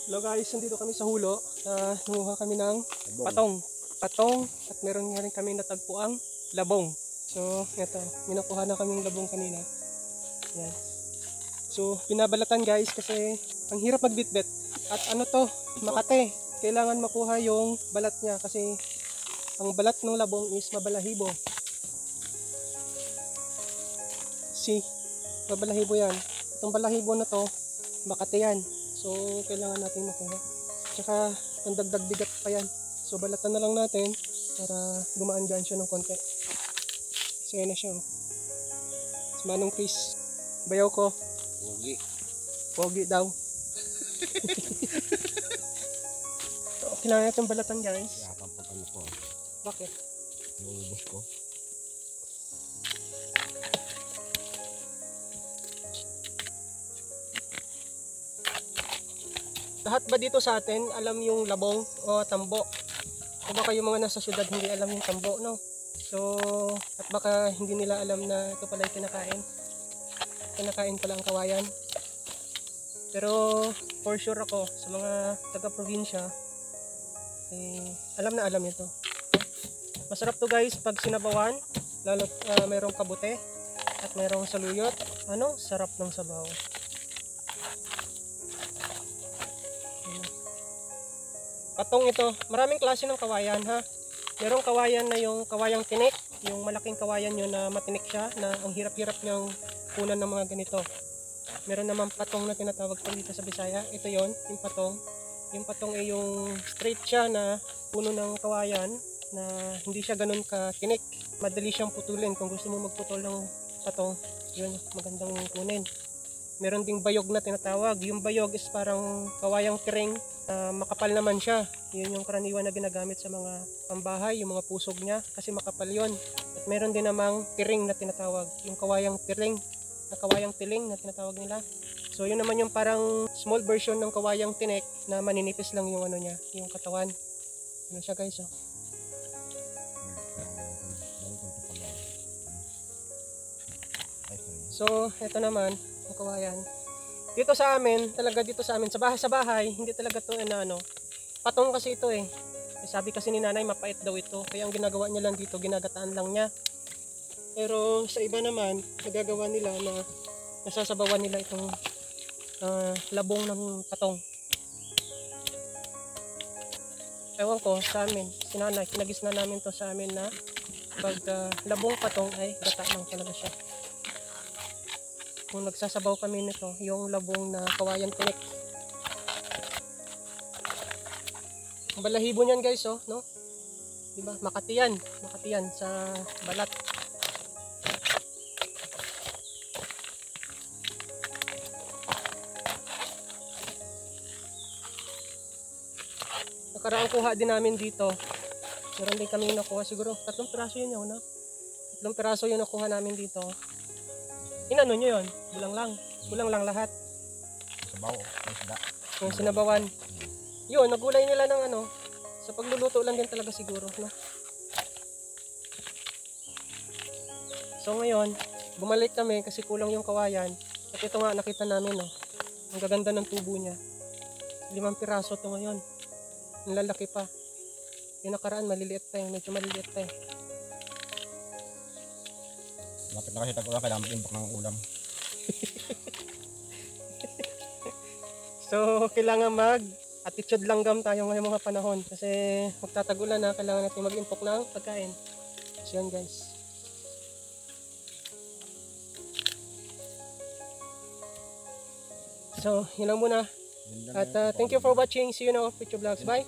Hello guys, nandito kami sa Hulo. Nanguha kami ng patong at meron nga rin kami natagpuang labong. So ito, minakuha na kaming labong kanina. Yan. So binabalatan guys kasi ang hirap magbitbit. At ano to, makate. Kailangan makuha yung balat niya kasi ang balat ng labong is mabalahibo. See, mabalahibo yan. Itong balahibo na to, makate yan. So, kailangan natin makuha. Tsaka, pandagdag bigat pa yan. So, balatan na lang natin para gumaan-gaan siya ng konti. So, yan na siya. Si Manong Chris. Bayaw ko. Pogi. Pogi daw. So, kailangan natin balatan guys. Kaya pag ano ko. Bakit? Naubos ko. Lahat ba dito sa atin alam yung labong o tambo? O baka yung mga nasa syudad hindi alam yung tambo, no? So, at baka hindi nila alam na ito pala yung kinakain. Kinakain pala ang kawayan. Pero, for sure ako, sa mga taga-probinsya, alam na alam nito. Masarap to guys pag sinabawan, lalo mayroong kabute at mayroong saluyot. Ano? Sarap ng sabaw. Patong ito, maraming klase ng kawayan ha. Merong kawayan na yung kawayang tinik, yung malaking kawayan yun na matinik siya, na ang hirap-hirap niyang punan ng mga ganito. Meron naman patong na tinatawag pa dito sa Bisaya, ito yon, yung patong. Yung patong ay yung straight siya na puno ng kawayan na hindi siya ganun ka-tinik. Madali siyang putulin kung gusto mo magputol ng patong, yun, magandang kunin. Meron ding bayog na tinatawag. Yung bayog is parang kawayang tiring. Makapal naman siya. Yun yung karaniwan na ginagamit sa mga pambahay, yung mga pusog niya. Kasi makapal yun. At meron din namang tiring na tinatawag. Yung kawayang tiring, na kawayang tiling na tinatawag nila. So yun naman yung parang small version ng kawayang tinik na maninipis lang yung ano niya, yung katawan. Ano siya guys, oh. So ito naman ang kawayan. Dito sa amin, talaga dito sa amin, sa bahay, hindi talaga to ano, patong kasi ito eh. Sabi kasi ni nanay, mapait daw ito. Kaya ang ginagawa niya lang dito, ginagataan lang niya. Pero sa iba naman, nagagawa nila na nasasabawan nila itong labong ng patong. Ewan ko, sa amin, si nanay, kinagisna namin to sa amin na pag labong patong ay gata lang talaga siya. Kung nagsasabaw kami nito, yung labong na kawayan tinik. Ang balahibo niyan guys, oh, no? Diba? Makati yan sa balat. Nakaraang kuha din namin dito. Meron din kami nakuha, siguro 3 piraso yun yun, no? 3 piraso yung nakuha namin dito. Inano nyo yun? Bulang lang lahat. Sabaw, isda. Yung sinabawan. Yun, nagulay nila ng ano. Sa pagluluto lang din talaga siguro, no? So ngayon, bumalik kami kasi kulang yung kawayan. At ito nga, nakita namin, no? Ang gaganda ng tubo niya. 5 piraso to ngayon. Ang lalaki pa. Yung nakaraan, maliliit pa eh. Medyo maliliit pa eh. Lapit na kasi tag-ulan, kailangan mag-imbak ng ulam. So, kailangan mag-attitude langgam tayo ngayong mga panahon. Kasi magtatagulan na, kailangan natin mag-impok ng pagkain. So, yan guys. So, yun lang muna. At thank you for watching. See you now, future vlogs. Bye!